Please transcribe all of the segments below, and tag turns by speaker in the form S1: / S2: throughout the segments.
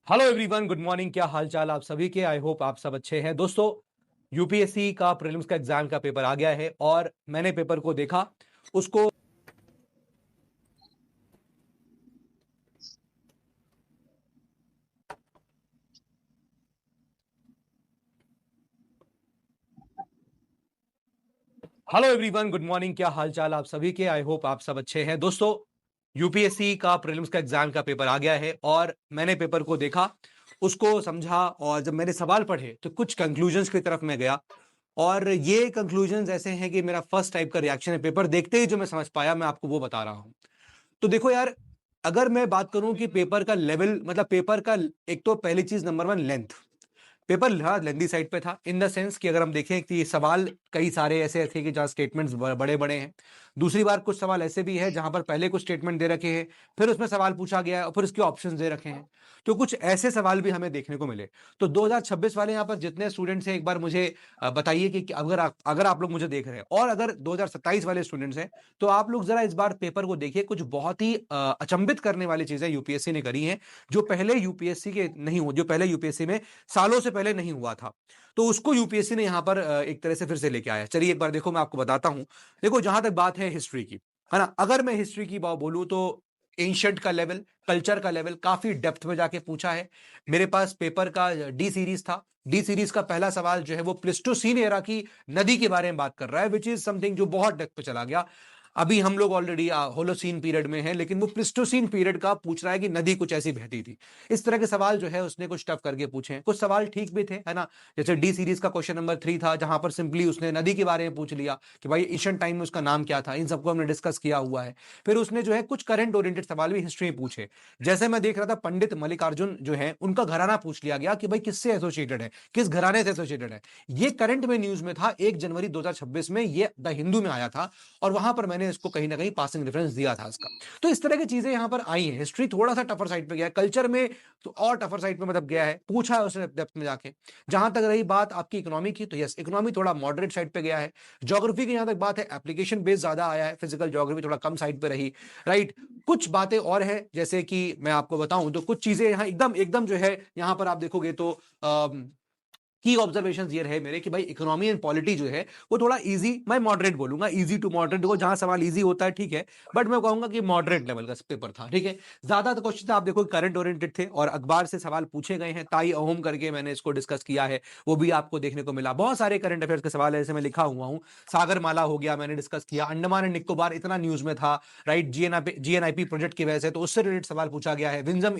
S1: Hello everyone, good morning. क्या हाल चाल आप सभी के? आई होप आप सब अच्छे हैं। दोस्तों, यूपीएससी का प्रीलिम्स का एग्जाम का पेपर आ गया है और मैंने पेपर को देखा। उसको हेलो एवरीवन, गुड मॉर्निंग। क्या हाल चाल आप सभी के? आई होप आप सब अच्छे हैं। दोस्तों, यूपीएससी का प्रीलिम्स का एग्जाम का पेपर आ गया है और मैंने पेपर को देखा, उसको समझा और जब मैंने सवाल पढ़े तो कुछ कंक्लूजन्स की तरफ मैं गया। और ये कंक्लूजन्स ऐसे हैं कि मेरा फर्स्ट टाइप का रिएक्शन है पेपर देखते ही जो मैं समझ पाया, मैं आपको वो बता रहा हूं। तो देखो यार, अगर मैं बात करूं कि पेपर का लेवल, मतलब पेपर का, एक तो पहली चीज नंबर वन, लेंथ। पेपर हाँ लेंदी साइड पे था, इन द सेंस कि अगर हम देखें कि सवाल कई सारे ऐसे थे कि जहां स्टेटमेंट्स बड़े बड़े हैं। दूसरी बार कुछ सवाल ऐसे भी है जहां पर पहले कुछ स्टेटमेंट दे रखे हैं, फिर उसमें सवाल पूछा गया है और फिर उसके ऑप्शंस दे रखे हैं। तो कुछ ऐसे सवाल भी हमें देखने को मिले। तो 2026 वाले यहाँ पर जितने स्टूडेंट्स हैं, एक बार मुझे बताइए कि अगर आप लोग मुझे देख रहे हैं और अगर 2027 वाले स्टूडेंट्स हैं, तो आप लोग जरा इस बार पेपर को देखिए। कुछ बहुत ही अचंभित करने वाली चीजें यूपीएससी ने करी हैं, जो पहले यूपीएससी के नहीं हो, जो पहले यूपीएससी में सालों से पहले नहीं हुआ था। तो उसको यूपीएससी ने यहां पर एक तरह से फिर से लेके आया। चलिए एक बार देखो, मैं आपको बताता हूं। देखो, जहां तक बात है हिस्ट्री की, है ना, अगर मैं हिस्ट्री की बात बोलूं तो एंशंट का लेवल, कल्चर का लेवल काफी डेप्थ में जाके पूछा है। मेरे पास पेपर का डी सीरीज था। डी सीरीज का पहला सवाल जो है वो प्लिस्टोसीन एरा की नदी के बारे में बात कर रहा है, विच इज समथिंग जो बहुत डेप्थ पे चला गया। अभी हम लोग ऑलरेडी होलोसीन पीरियड में हैं, लेकिन वो प्लिस्टोसीन पीरियड का पूछ रहा है कि नदी कुछ ऐसी बहती थी। इस तरह के सवाल जो है उसने कुछ टफ करके पूछे हैं। कुछ सवाल ठीक भी थे, है ना। जैसे डी सीरीज का क्वेश्चन नंबर 3 था, जहां पर सिंपली उसने नदी के बारे में पूछ लिया कि भाई एशियन टाइम में उसका नाम क्या था। इन सबको हमने डिस्कस किया हुआ है। फिर उसने जो है कुछ करंट ओरिएंटेड सवाल भी हिस्ट्री में पूछे। जैसे मैं देख रहा था, पंडित मल्लिकार्जुन जो है उनका घराना पूछ लिया गया कि भाई किससे एसोसिएटेड है, किस घराने से एसोसिएटेड है। ये करंट में न्यूज में था, 1 जनवरी 2026 में ये द हिंदू में आया था। और वहां पर मैंने इसको कहीं ना कहीं पासिंग रेफरेंस दिया था इसका। तो इस तरह की चीजें यहां पर आई हैं। हिस्ट्री थोड़ा सा टफर साइड पे गया है, कल्चर में तो और टफर साइड पे मतलब गया है, पूछा है उसने डेप्थ में जाके। जहां तक रही बात आपकी इकोनॉमी की, तो यस, इकोनॉमी थोड़ा मॉडरेट साइड पे गया है। ज्योग्राफी की जहां तक बात है, एप्लीकेशन बेस ज्यादा आया है, फिजिकल ज्योग्राफी थोड़ा कम साइड पे रही। राइट। कुछ बातें और है, जैसे कि मैं आपको बताऊं तो कुछ चीजें यहाँ एकदम एकदम जो है, यहां पर आप देखोगे तो की ऑब्जर्वेशंस ये रहे मेरे कि भाई इकोनॉमी एंड पॉलिटी जो है वो थोड़ा इजी, मैं मॉडरेट बोलूंगा, इजी टू मॉडरेट। देखो, जहां सवाल इजी होता है ठीक है, बट मैं कहूंगा कि मॉडरेट लेवल का पेपर था, ठीक है। ज्यादा तो क्वेश्चन आप देखो करंट ओरिएंटेड थे और अखबार से सवाल पूछे गए हैं। ताई अहोम करके मैंने इसको डिस्कस किया है, वो भी आपको देखने को मिला। बहुत सारे करंट अफेयर्स के सवाल ऐसे मैं लिखा हुआ हूं। सागर माला हो गया, मैंने डिस्कस किया। अंडमान एंड निकोबार इतना न्यूज में था, राइट, जीएनआईपी प्रोजेक्ट की वजह से, तो उससे रिलेटेड सवाल पूछा गया है। विंजम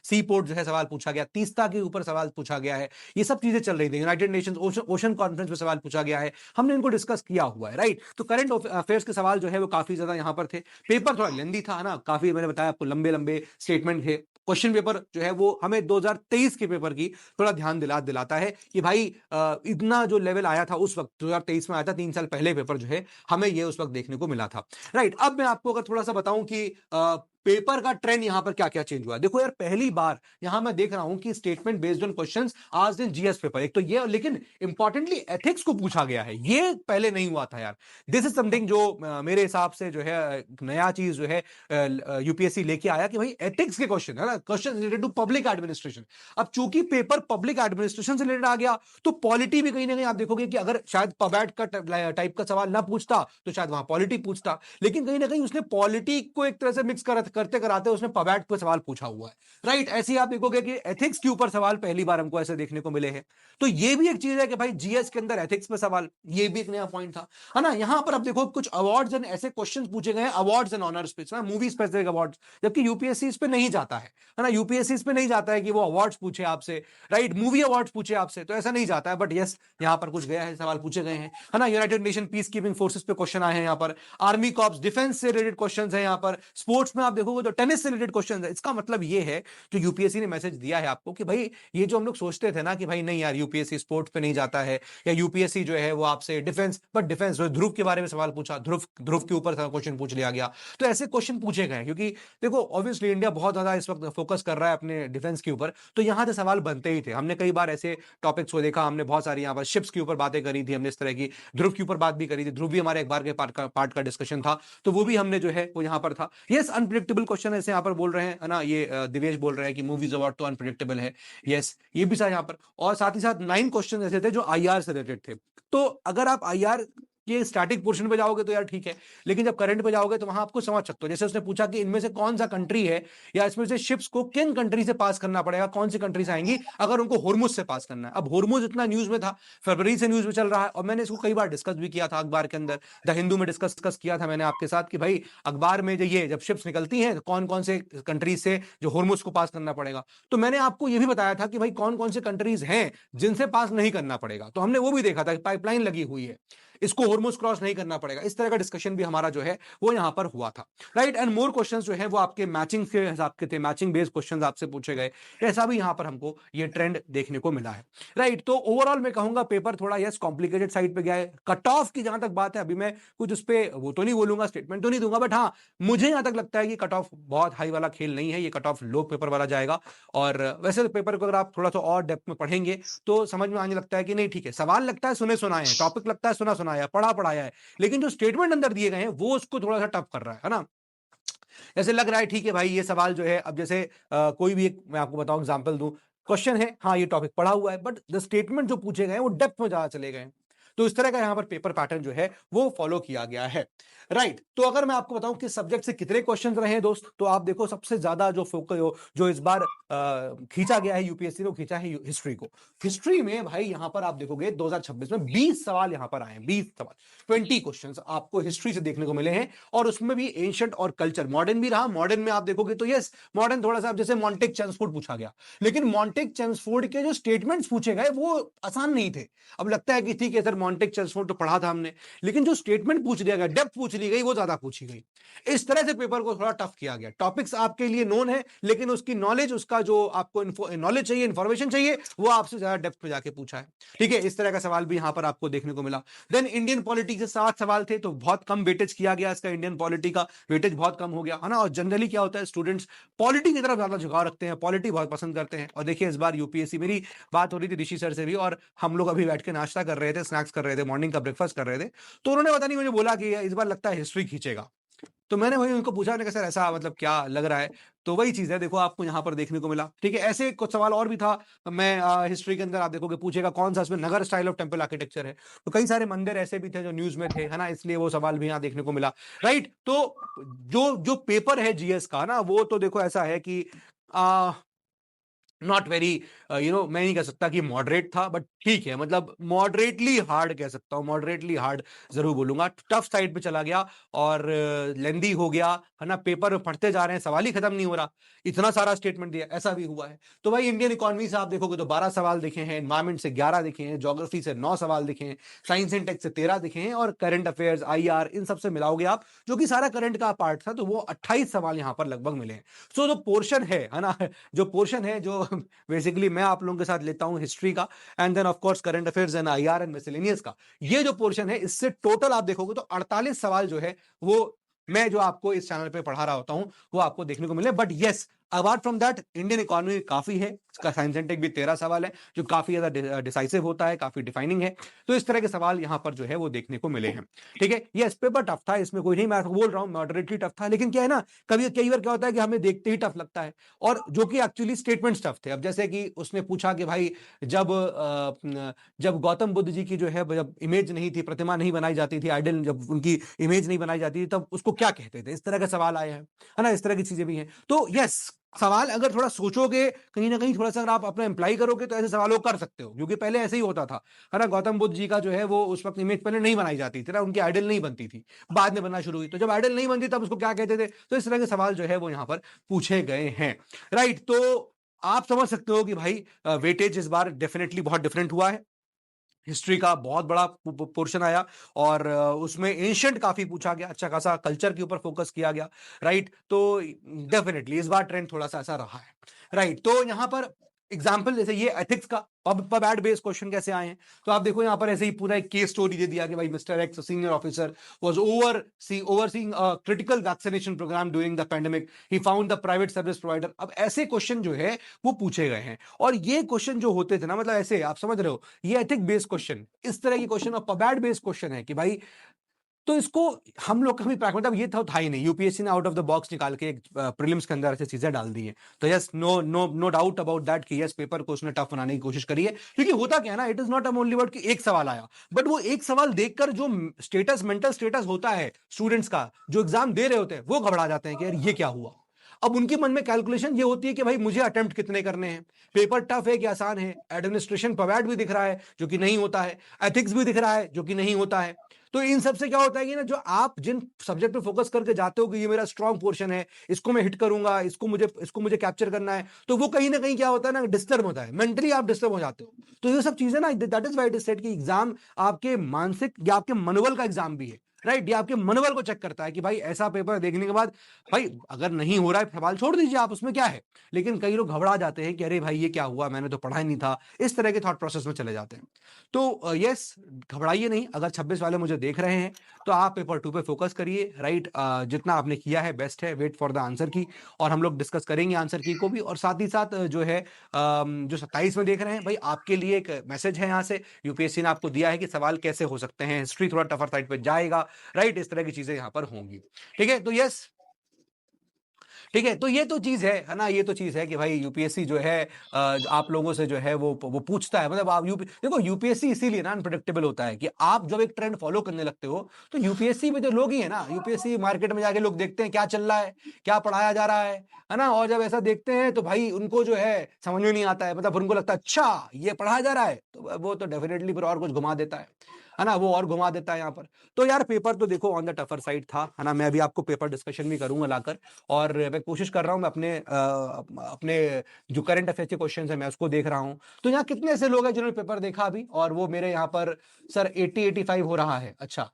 S1: सी पोर्ट जो है सवाल पूछा गया, तीस्ता के ऊपर सवाल पूछा गया है। ये सब चीजें चल रही थी। यूनाइटेड नेशंस ओशन कॉन्फ्रेंस में सवाल पूछा गया है, हमने इनको डिस्कस किया हुआ है, राइट। तो करंट अफेयर्स के सवाल जो है वो काफी ज्यादा यहां पर थे। पेपर थोड़ा लेंदी था, है ना, काफी, मैंने बताया आपको, लंबे लंबे स्टेटमेंट थे। क्वेश्चन पेपर जो है वो हमें 2023 के पेपर की थोड़ा ध्यान दिलाता है कि भाई इतना जो लेवल आया था उस वक्त 2023 में आया था, 3 साल पहले पेपर जो है हमें ये उस वक्त देखने को मिला था। राइट। अब मैं आपको अगर थोड़ा सा बताऊं कि पेपर का ट्रेंड यहां पर क्या क्या चेंज हुआ। देखो यार, पहली बार यहां मैं देख रहा हूं कि स्टेटमेंट बेस्ड ऑन क्वेश्चंस आज दिन जीएस पेपर, एक तो ये, लेकिन इंपॉर्टेंटली एथिक्स को पूछा गया है। ये पहले नहीं हुआ था यार। दिस इज समथिंग जो मेरे हिसाब से जो है नया चीज जो है यूपीएससी लेके आया कि भाई एथिक्स के क्वेश्चन, है ना, question related to public administration. अब चूंकि पेपर पब्लिक एडमिनिस्ट्रेशन से रिलेटेड आ गया, तो पॉलिटी भी कहीं ना कहीं आप देखोगे कि अगर शायद पबैट का टाइप का सवाल ना पूछता तो शायद वहां पॉलिटी पूछता, लेकिन कहीं ना कहीं उसने पॉलिटी को एक तरह से मिक्स करते कराते उसने पबैट पे सवाल पूछा हुआ है। राइट। ऐसे ही आप देखोगे कि एथिक्स के ऊपर सवाल पहली बार हमको ऐसे देखने को मिले हैं। तो ये भी एक चीज है कि भाई जीएस के अंदर एथिक्स पे सवाल, ये भी एक नया पॉइंट था, है ना। यहां पर आप देखो कुछ अवार्ड्स एंड ऐसे क्वेश्चंस पूछे गए हैं, अवार्ड्स एंड ऑनर्स पे, मूवी स्पेसिफिक अवार्ड्स, जबकि यूपीएससी इस पे नहीं जाता है ना। यूपीएससी इस पे नहीं जाता है कि वो अवार्ड्स पूछे आपसे, राइट, मूवी अवार्ड्स पूछे आपसे, तो ऐसा नहीं जाता है। बट यस, यहां पर कुछ गया है, सवाल पूछे गए हैं, है ना। United nation peace keeping forces पे क्वेश्चन आए हैं यहाँ पर, आर्मी कॉप्स, डिफेंस से रिलेटेड क्वेश्चन है यहाँ पर, स्पोर्ट्स में आप देखोगे तो टेनिस से रिलेटेड क्वेश्चन है। इसका मतलब ये है, जो यूपीएससी ने मैसेज दिया है आपको कि भाई ये जो हम लोग सोचते थे ना कि भाई नहीं यार यूपीएससी स्पोर्ट्स पे नहीं जाता है, या यूपीएससी जो है वो आपसे डिफेंस, बट डिफेंस ध्रुव के बारे में सवाल पूछा, ध्रुव ध्रुव के ऊपर क्वेश्चन पूछ लिया गया। तो ऐसे क्वेश्चन पूछे गए, क्योंकि देखो ऑब्वियसली इंडिया बहुत ज्यादा इस वक्त फोकस कर रहा है अपने डिफेंस के ऊपर, तो यहां से सवाल बनते ही थे। हमने कई बार ऐसे टॉपिक्स को देखा, हमने बहुत सारी यहाँ पर शिप्स के ऊपर बातें करी थी, हमने इस तरह की ध्रुव के ऊपर बात भी करी थी। ध्रुव भी हमारे एक बार के पार्ट का डिस्कशन था, तो वो भी हमने जो है वो यहां पर था। यस, अनप्रिडिक्टेबल अनप्रिडिक्टेबल क्वेश्चन ऐसे यहाँ पर बोल रहे हैं, है ना, ये दिवेश बोल रहे हैं कि मूवीज अवार्ड तो अनप्रिडिक्टेबल है। यस, ये भी था यहाँ पर। और साथ ही साथ 9 क्वेश्चन ऐसे थे जो आईआर से रिलेटेड थे। तो अगर आप आईआर ये स्टैटिक पोर्शन पे जाओगे तो यार ठीक है, लेकिन जब करंट पे जाओगे तो वहां आपको समझ सकते हो। जैसे उसने पूछा कि इनमें से कौन सा कंट्री है, या इसमें से शिप्स को किन कंट्री से पास करना पड़ेगा, कौन सी कंट्री से आएंगी अगर उनको होर्मुज से पास करना है। अब होर्मुज इतना न्यूज में था, फरवरी से न्यूज में चल रहा है, और मैंने इसको कई बार डिस्कस भी किया था अखबार के अंदर, द हिंदू में डिस्कस किया था मैंने आपके साथ कि भाई अखबार में जो ये जब शिप्स निकलती हैं तो कौन कौन से कंट्रीज से जो होर्मुज को पास करना पड़ेगा। तो मैंने आपको ये भी बताया था कि भाई कौन कौन से कंट्रीज हैं जिनसे पास नहीं करना पड़ेगा, तो हमने वो भी देखा था कि पाइपलाइन लगी हुई है, इसको होर्मुज क्रॉस नहीं करना पड़ेगा। इस तरह का डिस्कशन भी हमारा जो है वो यहां पर हुआ था, राइट। एंड मोर क्वेश्चंस जो है वो आपके मैचिंग के हिसाब के थे, मैचिंग बेस्ड क्वेश्चंस आपसे पूछे गए। ऐसा भी यहां पर हमको ये ट्रेंड देखने को मिला है, राइट। तो ओवरऑल मैं कहूंगा पेपर थोड़ा यस कॉम्प्लिकेटेड साइड पे गया है। कट ऑफ की जहां तक बात है, अभी मैं कुछ उस पर वो तो नहीं बोलूंगा, स्टेटमेंट तो नहीं दूंगा, बट हाँ मुझे यहां तक लगता है कि कट ऑफ बहुत हाई वाला खेल नहीं है, ये कट ऑफ लो पेपर वाला जाएगा। और वैसे तो पेपर को अगर आप थोड़ा सा और डेप्थ में पढ़ेंगे तो समझ में आने लगता है कि नहीं ठीक है, सवाल लगता है सुने सुनाए हैं, टॉपिक लगता है सुना सुनाया, पढ़ा पढ़ाया है, लेकिन जो स्टेटमेंट अंदर दिए गए हैं वो उसको थोड़ा सा टफ कर रहा है ना। जैसे लग रहा है ठीक है भाई ये सवाल जो है, अब जैसे कोई भी एक मैं आपको बताऊं एग्जांपल दूं, क्वेश्चन है, हाँ ये टॉपिक पढ़ा हुआ है, बट द स्टेटमेंट जो पूछे गए हैं वो डेप्थ में ज्यादा चले गए हैं। तो इस तरह का यहां पर पेपर पैटर्न जो है वो फॉलो किया गया है, राइट। तो अगर मैं आपको बताऊं कि सब्जेक्ट से कितने क्वेश्चन रहे हैं दोस्त, तो आप देखो सबसे ज्यादा जो फोकस जो इस बार खींचा गया है यूपीएससी ने, वो खींचा है हिस्ट्री को। हिस्ट्री में भाई यहां पर आप देखोगे 2026 में 20 सवाल यहां पर आए हैं, 20 सवाल, 20 क्वेश्चंस आपको हिस्ट्री से देखने को मिले हैं। और उसमें भी एंशिएंट और कल्चर, मॉडर्न भी रहा। मॉडर्न में आप देखोगे तो यस मॉडर्न थोड़ा सा, जैसे मॉन्टेक चेम्सफोर्ड पूछा गया, लेकिन मॉन्टेक चेम्सफोर्ड के जो स्टेटमेंट्स पूछे गए वो आसान नहीं थे। अब लगता है कि ठीक है सर मॉन्टेक चेम्सफोर्ड तो पढ़ा था हमने, लेकिन जो स्टेटमेंट पूछ लिया गया, डेप्थ पूछ ली गई, वो ज्यादा पूछी गई। इस तरह से पेपर को थोड़ा टफ किया गया। टॉपिक्स आपके लिए नोन है, लेकिन उसकी नॉलेज, उसका जो आपको नॉलेज चाहिए, इंफॉर्मेशन चाहिए, वो आपसे ज्यादा डेप्थ में जाके पूछा है, ठीक है। इस तरह का सवाल भी यहां पर आपको देखने को मिला। देन इंडियन पॉलिटी से 7 सवाल थे, तो बहुत कम वेटेज किया गया इसका, इंडियन पॉलिटी का वेटेज बहुत कम हो गया, है ना। और जनरली क्या होता है, स्टूडेंट्स पॉलिटी की तरफ ज्यादा झुकाव रखते हैं, पॉलिटी बहुत पसंद करते हैं। और देखिए इस बार यूपीएससी, मेरी बात हो रही थी ऋषि सर से भी, और हम लोग अभी बैठ के नाश्ता कर रहे थे, स्नैक्स कर रहे थे, मॉर्निंग का ब्रेकफास्ट कर रहे थे, तो उन्होंने पता नहीं मुझे बोला कि इस बार लगता है हिस्ट्री खींचेगा। तो मैंने वही उनको पूछा, मैंने कहा सर ऐसा मतलब क्या लग रहा है। तो वही चीज है, देखो आपको यहाँ पर देखने को मिला, ठीक है। ऐसे कुछ सवाल और भी था, मैं हिस्ट्री के अंदर आप देखोगे पूछेगा कौन सा इसमें नगर स्टाइल ऑफ टेंपल आर्किटेक्चर है, तो कई सारे मंदिर ऐसे भी थे जो न्यूज में थे, है ना, इसलिए वो सवाल भी यहाँ देखने को मिला, राइट। तो जो जो पेपर है जीएस का ना, वो तो देखो ऐसा है कि नॉट वेरी मैं नहीं कह सकता कि मॉडरेट था, बट ठीक है, मतलब मॉडरेटली हार्ड कह सकता हूँ, मॉडरेटली हार्ड जरूर बोलूंगा। टफ साइड पे चला गया और लेंदी हो गया, है ना। पेपर पढ़ते जा रहे हैं, सवाल ही खत्म नहीं हो रहा, इतना सारा स्टेटमेंट दिया, ऐसा भी हुआ है। तो भाई इंडियन इकोनॉमी से आप देखोगे तो 12 सवाल दिखे हैं, एनवायरमेंट से 11 दिखे हैं, ज्योग्राफी से 9 सवाल दिखे हैं, साइंस एंड टेक से 13 दिखे हैं, और करंट अफेयर्स, आईआर, इन सबसे मिलाओगे आप, जो कि सारा करंट का पार्ट था, तो वो 28 सवाल यहां पर लगभग मिले हैं। सो जो पोर्शन है ना, जो पोर्शन है जो बेसिकली मैं आप लोगों के साथ लेता हूं हिस्ट्री का, and then of course current affairs and IR and miscellaneous का, ये जो पोर्शन है, इससे टोटल आप देखोगे तो 48 सवाल जो है वो मैं जो आपको इस चैनल पे पढ़ा रहा होता हूं वो आपको देखने को मिले। But yes, apart from that Indian economy काफी है, इसका साइंस एंड टेक भी 13 सवाल है, जो काफी ज्यादा डिसाइसिव होता है, काफी डिफाइनिंग है। तो इस तरह के सवाल यहां पर जो है वो देखने को मिले हैं, ठीक है। यस पेपर टफ था, इसमें कोई नहीं, मैं बोल रहा हूं मॉडरेटली टफ था, लेकिन क्या है ना, कभी कई बार क्या होता है कि हमें देखते ही टफ लगता है, और जो कि एक्चुअली स्टेटमेंट टफ थे। अब जैसे कि उसने पूछा कि भाई जब जब गौतम बुद्ध जी की जो है, जब इमेज नहीं थी, प्रतिमा नहीं बनाई जाती थी, आइडल जब उनकी इमेज नहीं बनाई जाती थी, तब उसको क्या कहते थे, इस तरह का सवाल आया है ना, इस तरह की चीजें भी हैं। तो यस, सवाल अगर थोड़ा सोचोगे, कहीं ना कहीं थोड़ा सा अगर आप अपना एम्प्लाई करोगे तो ऐसे सवालों कर सकते हो, क्योंकि पहले ऐसे ही होता था, है ना। गौतम बुद्ध जी का जो है वो उस वक्त इमेज पहले नहीं बनाई जाती थी ना, उनकी आइडल नहीं बनती थी, बाद में बनना शुरू हुई, तो जब आइडल नहीं बनती तब उसको क्या कहते थे। तो इस तरह के सवाल जो है वो यहाँ पर पूछे गए हैं, राइट। तो आप समझ सकते हो कि भाई वेटेज इस बार डेफिनेटली बहुत डिफरेंट हुआ है। हिस्ट्री का बहुत बड़ा पोर्शन आया, और उसमें एंशिएंट काफी पूछा गया, अच्छा खासा कल्चर के ऊपर फोकस किया गया, राइट। तो डेफिनेटली इस बार ट्रेंड थोड़ा सा ऐसा रहा है, राइट। तो यहां पर एग्जाम्पल जैसे ये एथिक्स का पब एड बेस्ड क्वेश्चन कैसे आए हैं, तो आप देखो यहां पर ऐसे ही पूरा एक केस स्टोरी दे दिया कि भाई mister X senior officer was overseeing a critical vaccination programme during the pandemic, he found the private service provider. अब ऐसे क्वेश्चन जो है वो पूछे गए हैं, और ये क्वेश्चन जो होते थे ना, मतलब ऐसे आप समझ रहे हो, ये एथिक बेस्ड क्वेश्चन, इस तरह के क्वेश्चन और पब एड बेस्ड क्वेश्चन है कि भाई तो इसको हम लोग का भी मतलब ये था ही नहीं, यूपीएससी ने आउट ऑफ द बॉक्स निकाल के प्रीलिम्स के अंदर ऐसे चीजें डाल दी है। तो yes, no no no doubt about that कि यस, पेपर को उसने टफ बनाने की कोशिश करी है। क्योंकि होता क्या है ना, it is not only about कि एक सवाल आया, बट वो एक सवाल देखकर जो स्टेटस, मेंटल स्टेटस होता है स्टूडेंट्स का, जो एग्जाम दे रहे होते हैं, वो घबरा जाते हैं कि यार ये क्या हुआ। अब उनके मन में कैलकुलेशन ये होती है कि भाई मुझे अटेम्प्ट कितने करने हैं, पेपर टफ है कि आसान है, एडमिनिस्ट्रेशन पवेट भी दिख रहा है जो कि नहीं होता है, एथिक्स भी दिख रहा है जो कि नहीं होता है। तो इन सब से क्या होता है कि ना, जो आप जिन सब्जेक्ट पे फोकस करके जाते हो कि ये मेरा स्ट्रॉन्ग पोर्शन है, इसको मैं हिट करूंगा, इसको मुझे कैप्चर करना है, तो वो कहीं ना कहीं क्या होता है ना, डिस्टर्ब होता है, मेंटली आप डिस्टर्ब हो जाते हो। तो ये सब चीजें ना, that is why it is said कि एग्जाम आपके मानसिक या आपके मनोबल का एग्जाम भी है, राइट। ये आपके मनोबल को चेक करता है कि भाई ऐसा पेपर देखने के बाद, भाई अगर नहीं हो रहा है सवाल छोड़ दीजिए आप, उसमें क्या है। लेकिन कई लोग घबरा जाते हैं कि अरे भाई ये क्या हुआ, मैंने तो पढ़ा ही नहीं था, इस तरह के थॉट प्रोसेस में चले जाते हैं। तो यस, घबराइए नहीं। अगर 26 वाले मुझे देख रहे हैं तो आप पेपर 2 पे फोकस करिए, राइट। जितना आपने किया है बेस्ट है, वेट फॉर द आंसर की, और हम लोग डिस्कस करेंगे आंसर की को भी। और साथ ही साथ जो है जो 27 में देख रहे हैं, भाई आपके लिए एक मैसेज है यहाँ से, यूपीएससी ने आपको दिया है कि सवाल कैसे हो सकते हैं, हिस्ट्री थोड़ा टफर साइड पे जाएगा, राइट। इस तरह की चीजें यहाँ पर होंगी, ठीक है। तो यस, ठीक है। तो ये तो चीज है ना, ये तो चीज है कि भाई यूपीएससी जो है आप लोगों से जो है वो पूछता है, मतलब आप देखो यूपीएससी इसीलिए ना अनप्रेडिक्टेबल होता है कि आप जब एक ट्रेंड फॉलो करने लगते हो, तो यूपीएससी में जो लोग ही है ना, यूपीएससी मार्केट में जाके लोग देखते हैं क्या चल रहा है, क्या पढ़ाया जा रहा है ना। और जब ऐसा देखते हैं तो भाई उनको जो है समझ में नहीं आता है, मतलब उनको लगता है अच्छा ये पढ़ाया जा रहा है, तो वो तो डेफिनेटली फिर और कुछ घुमा देता है ना, वो और घुमा देता है यहाँ पर। तो यार पेपर तो देखो ऑन द टफर साइड था, है ना। मैं अभी आपको पेपर डिस्कशन भी करूंगा लाकर, और मैं कोशिश कर रहा हूं, मैं अपने जो करंट अफेयर्स के क्वेश्चंस है मैं उसको देख रहा हूं। तो यहाँ कितने ऐसे लोग हैं जिन्होंने पेपर देखा अभी, और वो मेरे यहाँ पर सर 80-85 हो रहा है। अच्छा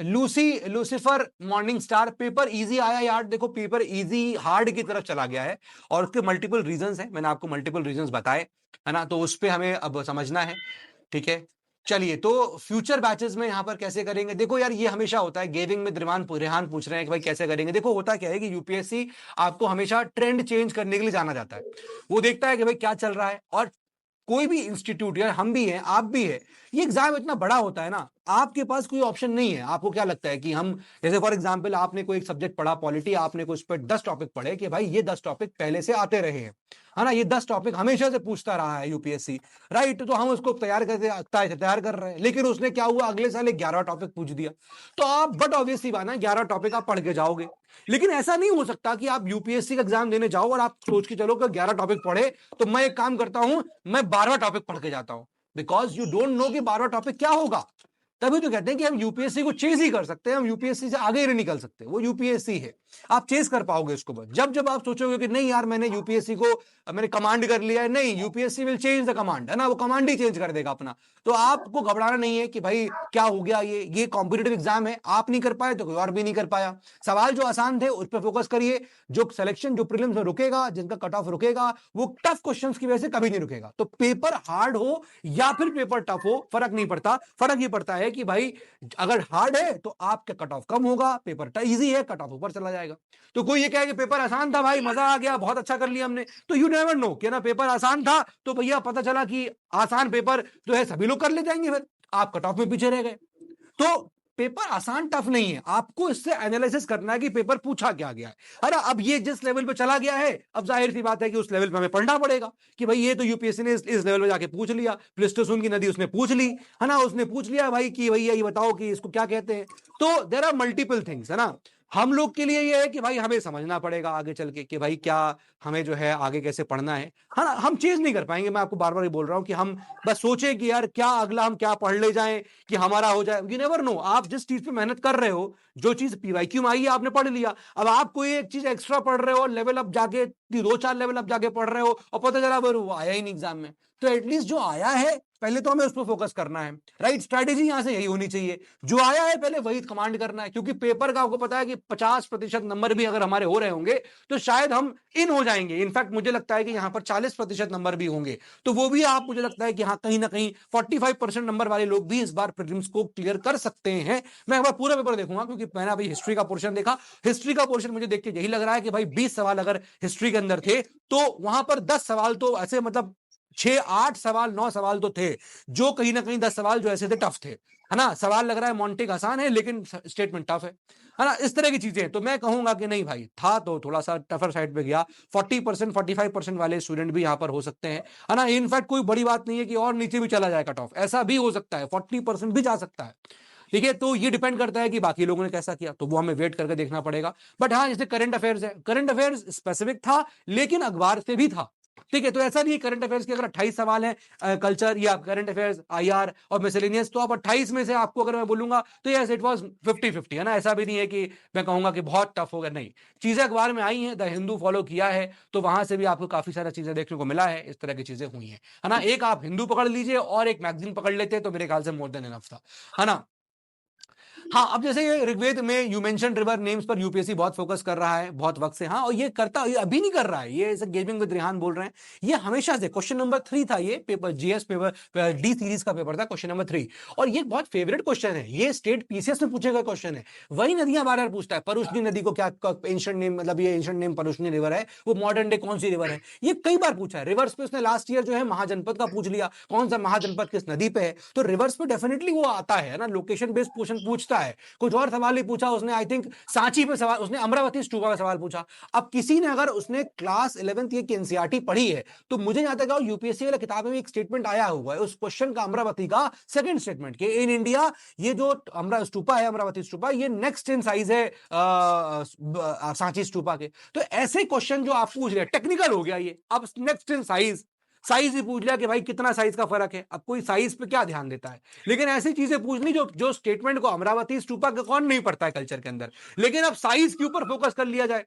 S1: Lucifer morning star, paper easy आया यार। देखो पेपर इजी हार्ड की तरफ चला गया है, और उसके मल्टीपल रीजंस हैं, मैंने आपको मल्टीपल रीजंस बताए, है ना। तो उस पे हमें अब समझना है, ठीक है। चलिए, तो फ्यूचर बैचेस में यहां पर कैसे करेंगे, देखो यार ये हमेशा होता है। गेविंग में रेहान पूछ रहे हैं कि भाई कैसे करेंगे। देखो होता क्या है कि यूपीएससी आपको हमेशा ट्रेंड चेंज करने के लिए जाना जाता है। वो देखता है कि भाई क्या चल रहा है, और कोई भी इंस्टीट्यूट, यार हम भी हैं आप भी है, ये एग्जाम इतना बड़ा होता है ना, आपके पास कोई ऑप्शन नहीं है। आपको क्या लगता है कि हम, जैसे फॉर एग्जांपल आपने कोई एक सब्जेक्ट पढ़ा पॉलिटी, आपने कुछ पर 10 टॉपिक पढ़े कि भाई ये 10 टॉपिक पहले से आते रहे हैं, है ना, ये 10 टॉपिक हमेशा से पूछता रहा है यूपीएससी, राइट। तो हम उसको तैयार कर रहे हैं, लेकिन उसने क्या हुआ, अगले साल 11 टॉपिक पूछ दिया, तो आप बट ऑब्वियसली बात है 11 टॉपिक आप पढ़ के जाओगे। लेकिन ऐसा नहीं हो सकता कि आप यूपीएससी का एग्जाम देने जाओ और आप सोच के चलो कि 11 टॉपिक पढ़े तो मैं एक काम करता हूं, मैं 12वां टॉपिक पढ़ के जाता हूं, बिकॉज यू डोंट नो कि 12वां टॉपिक क्या होगा। तभी तो कहते हैं कि हम यूपीएससी को चेज ही कर सकते हैं, हम यूपीएससी से आगे ही नहीं निकल सकते, वो यूपीएससी है। आप चेज कर पाओगे इसको बस जब जब आप सोचोगे कि नहीं यार मैंने यूपीएससी को मैंने कमांड कर लिया है, नहीं, UPSC will change the command, है ना, वो कमांड ही चेंज कर देगा अपना। तो आपको घबराना नहीं है कि भाई क्या हो गया, ये कॉम्पिटेटिव एग्जाम है, आप नहीं कर पाए तो कोई और भी नहीं कर पाया। सवाल जो आसान थे उस पर फोकस करिए, जो सिलेक्शन जो प्रीलिम्स में रुकेगा, जिनका कट ऑफ रुकेगा, वो टफ क्वेश्चंस की वजह से कभी नहीं रुकेगा। तो पेपर हार्ड हो या फिर पेपर टफ हो, फर्क नहीं पड़ता। फर्क ये पड़ता है कि भाई अगर हार्ड है तो आपका कट ऑफ कम होगा, पेपर इजी है कट ऑफ ऊपर चला जाएगा। तो कोई ये कहे कि पेपर आसान था, भाई मजा आ गया, बहुत अच्छा कर लिया हमने, तो यू नेवर नो कि ना पेपर आसान था तो भैया पता चला कि आसान पेपर जो है सभी लोग कर ले जाएंगे, फिर आप कट ऑफ में पीछे रह गए। तो पेपर आसान टफ नहीं है, आपको इससे एनालिसिस करना है कि पेपर पूछा क्या गया है। अरे अब ये जिस लेवल पे चला गया है, अब जाहिर सी बात है कि उस लेवल पे हमें पढ़ना पड़ेगा कि भाई ये तो यूपीएससी ने इस लेवल पे जाके पूछ लिया, प्लिस्टोसुन की नदी उसने पूछ ली, है ना, उसने पूछ लिया भाई कि भैया ये बताओ कि इसको क्या कहते हैं। तो देयर आर मल्टीपल थिंग्स, है ना। हम लोग के लिए ये है कि भाई हमें समझना पड़ेगा आगे चल के कि भाई क्या हमें जो है आगे कैसे पढ़ना है ना। हम चेंज नहीं कर पाएंगे, मैं आपको बार बार बोल रहा हूं कि हम बस सोचे कि यार क्या अगला हम क्या पढ़ ले जाएं कि हमारा हो जाए, यू नेवर नो। आप जिस चीज पे मेहनत कर रहे हो, जो चीज पीवाईक्यू में आई है आपने पढ़ लिया, अब आप कोई एक चीज एक्स्ट्रा पढ़ रहे हो, लेवल अप जाके 2-4 लेवल अप जाके पढ़ रहे हो और पता चला वो आया ही नहीं एग्जाम में, तो एटलीस्ट जो आया है पहले तो हमें उस पर फोकस करना है, राइट। स्ट्रैटेजी यहां से यही होनी चाहिए, जो आया है पहले वही कमांड करना है, क्योंकि पेपर का आपको पता है कि 50% नंबर भी अगर हमारे हो रहे होंगे तो शायद हम इन हो जाएंगे। इनफैक्ट मुझे लगता है कि यहां पर 40% नंबर भी होंगे, तो वो भी आप, मुझे लगता है कि हाँ कहीं ना कहीं 45% नंबर वाले लोग भी इस बार प्रीलिम्स को क्लियर कर सकते हैं। मैं एक बार पूरा पेपर देखूंगा, क्योंकि मैंने अभी हिस्ट्री का पोर्शन देखा, हिस्ट्री का पोर्शन मुझे देख के यही लग रहा है कि भाई 20 सवाल अगर हिस्ट्री के अंदर थे तो वहां पर 10 सवाल तो ऐसे मतलब 6 8 सवाल 9 सवाल तो थे, जो कहीं ना कहीं 10 सवाल जो ऐसे थे टफ थे, है ना। सवाल लग रहा है मॉन्टेक आसान है लेकिन स्टेटमेंट टफ है ना। इस तरह की चीजें तो मैं कहूंगा कि नहीं भाई, था तो थोड़ा सा टफर साइड पे गया। 40% 45% वाले स्टूडेंट भी यहां पर हो सकते हैं, है ना। इनफैक्ट कोई बड़ी बात नहीं है कि और नीचे भी चला जाए कट ऑफ, ऐसा भी हो सकता है, 40% भी जा सकता है। ठीक है, तो ये डिपेंड करता है कि बाकी लोगों ने कैसा किया, तो वो हमें वेट करके देखना पड़ेगा। बट हाँ, जैसे करंट अफेयर्स है, करंट अफेयर्स स्पेसिफिक था लेकिन अखबार से भी था। ठीक है, तो ऐसा नहीं करंट अफेयर्स के अगर 28 सवाल है कल्चर या करंट अफेयर्स आईआर और मिसलेनियस, तो आप 28 में से आपको अगर मैं बोलूंगा तो यस इट वाज 50-50, है ना। ऐसा भी नहीं है कि मैं कहूंगा कि बहुत टफ हो गया, नहीं। चीजें अखबार में आई हैं, द हिंदू फॉलो किया है, तो वहां से भी आपको काफी सारी चीजें देखने को मिला है, इस तरह की चीजें हुई है ना। एक आप हिंदू पकड़ लीजिए और एक मैगजीन पकड़ लेते तो मेरे ख्याल से मोर देन इनफ था, है ना। हाँ, अब जैसे ये ऋग्वेद में यू मेंशन रिवर नेम्स पर यूपीएससी बहुत फोकस कर रहा है बहुत वक्त से, हाँ, और ये करता, ये अभी नहीं कर रहा है, ये ऐसे गेमिंग विद रिहान बोल रहे हैं, ये हमेशा से। क्वेश्चन नंबर 3 था ये paper, GS paper D series का पेपर था, क्वेश्चन नंबर 3। और ये बहुत फेवरेट क्वेश्चन है, ये स्टेट पीसीएस में पूछे गए क्वेश्चन है। वही नदियां बार बार पूछता है, परुष्णी नदी को क्या एंशिएंट नेम, मतलब ये एंशिएंट नेम परुष्णी रिवर है, वो मॉडर्न डे कौन सी रिवर है, ये कई बार पूछा है। रिवर्स पे उसने लास्ट ईयर जो है महाजनपद का पूछ लिया, कौन सा महाजनपद किस नदी पे है, तो रिवर्स पे डेफिनेटली वो आता है ना, लोकेशन बेस्ड क्वेश्चन पूछता है। कुछ और सवाल ही पूछा उसने, आई थिंक सांची पे सवाल, उसने अमरावती स्टूपा का सवाल पूछा। अब किसी ने अगर उसने क्लास 11th की एनसीईआरटी पढ़ी है तो मुझे जहां तक यूपीएससी वाली किताब में एक स्टेटमेंट आया हुआ है उस क्वेश्चन का, अमरावती का सेकंड स्टेटमेंट के इन इंडिया ये जो स्टूपा है, अमरावती स्टूपा, ये नेक्स्ट इन साइज है सांची स्टूपा के। तो ऐसे क्वेश्चन जो आप पूछ रहे हैं टेक्निकल हो गया ये, अब नेक्स्ट इन साइज, साइज ही पूछ लिया कि भाई कितना साइज का फर्क है, अब कोई साइज पे क्या ध्यान देता है। लेकिन ऐसी चीजें पूछनी जो जो स्टेटमेंट को, अमरावती स्तूपा का कौन नहीं पढ़ता है कल्चर के अंदर, लेकिन अब साइज के ऊपर फोकस कर लिया जाए,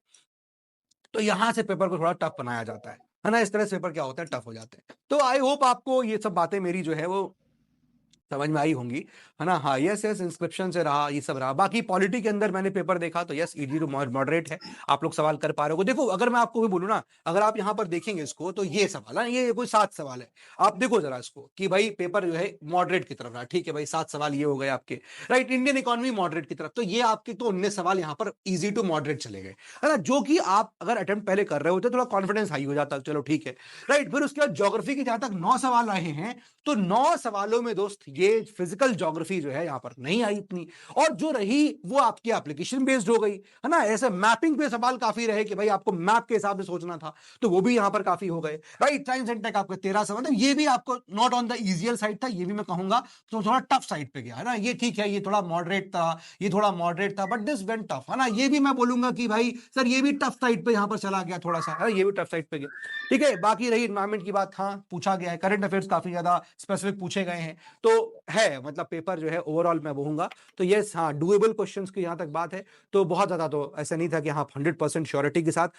S1: तो यहां से पेपर को थोड़ा टफ बनाया जाता है ना। इस तरह से पेपर क्या होता है, टफ हो जाते हैं। तो आई होप आपको ये सब बातें मेरी जो है वो समझ में आई होंगी, है ना। हाँ, यस यस, इंस्क्रिप्शन से रहा, ये सब रहा। बाकी पॉलिटी के अंदर मैंने पेपर देखा तो यस, इजी टू मॉडरेट है, आप लोग सवाल कर पा रहे हो। देखो, अगर मैं आपको भी बोलूं ना, अगर आप यहाँ पर देखेंगे इसको, तो ये सवाल है, ये कोई 7 सवाल है, आप देखो जरा इसको कि भाई पेपर जो है मॉडरेट की तरफ रहा। ठीक है भाई, 7 सवाल ये हो गए आपके, राइट, इंडियन इकोनॉमी मॉडरेट की तरफ, तो ये आपके तो 19 सवाल यहाँ पर इजी टू मॉडरेट चले गए, है ना। जो कि आप अगर अटेम्प्ट पहले कर रहे होते थोड़ा कॉन्फिडेंस हाई हो जाता, चलो ठीक है, राइट। फिर उसके बाद ज्योग्राफी के जहां तक 9 सवाल आए हैं, तो 9 सवालों में दोस्त ये फिजिकल ज्योग्राफी जो है यहां पर नहीं आई इतनी, और जो रही वो आपकी एप्लीकेशन बेस्ड हो गई, है ना। ऐसे मैपिंग पे सवाल काफी रहे कि भाई आपको मैप के हिसाब से सोचना था, तो वो भी यहां पर काफी हो गए, राइट। साइंस एंड टेक आपके 13 सवाल, ये भी आपको not on the easier side था, ये भी मैं कहूंगा तो थोड़ा टफ साइड पे गया, है ना। ये ठीक है, ये थोड़ा मॉडरेट था, ये थोड़ा मॉडरेट था, बट दिस वेंट टफ, है ना। ये भी मैं बोलूंगा कि भाई सर ये भी टफ साइड पे यहां पर चला गया थोड़ा सा, है, ये भी टफ साइड पे गया। ठीक है, बाकी रही एनवायरमेंट की बात, हाँ पूछा गया है, करंट अफेयर्स काफी ज्यादा स्पेसिफिक पूछे गए हैं, तो है मतलब पेपर जो है ओवरऑल मैं बोलूंगा तो यस, हाँ डुएबल क्वेश्चंस की जहां तक बात है, तो बहुत ज्यादा तो ऐसा नहीं था कि हाँ 100% श्योरिटी के साथ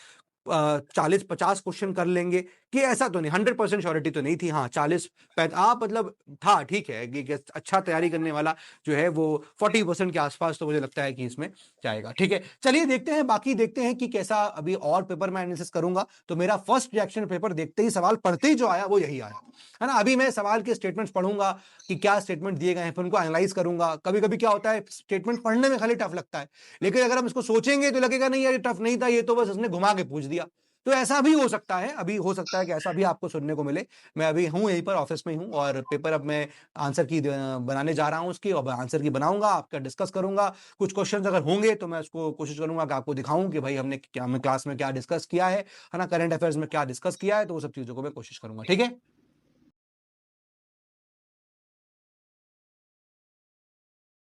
S1: 40-50 क्वेश्चन कर लेंगे, कि ऐसा तो नहीं, 100% श्योरिटी तो नहीं थी। हाँ 40 आप मतलब था, ठीक है कि अच्छा तैयारी करने वाला जो है वो 40% के आसपास तो मुझे लगता है कि इसमें जाएगा। ठीक है, चलिए देखते हैं, बाकी देखते हैं कि कैसा अभी और पेपर मैं एनालिसिस करूंगा। तो मेरा फर्स्ट रिएक्शन पेपर देखते ही, सवाल पढ़ते ही जो आया वो यही आया, है ना। अभी मैं सवाल के स्टेटमेंट्स पढ़ूंगा कि क्या स्टेटमेंट दिए गए हैं, फिर उनको एनालाइज करूंगा। कभी कभी क्या होता है, स्टेटमेंट पढ़ने में खाली टफ लगता है, लेकिन अगर हम इसको सोचेंगे तो लगेगा नहीं यार ये टफ नहीं था, ये तो बस उसने घुमा के पूछ दिया। तो ऐसा भी हो सकता है, अभी हो सकता है कि ऐसा भी आपको सुनने को मिले। मैं अभी हूं यहीं पर ऑफिस में ही हूं, और पेपर अब मैं आंसर की बनाने जा रहा हूं उसकी, और आंसर की बनाऊंगा, आपका डिस्कस करूंगा। कुछ क्वेश्चंस अगर होंगे तो मैं उसको कोशिश करूंगा कि आपको दिखाऊं कि भाई हमने क्या, मैं क्लास में क्या डिस्कस किया है ना, करंट अफेयर्स में क्या डिस्कस किया है, तो वो सब चीजों को मैं कोशिश करूंगा। ठीक है।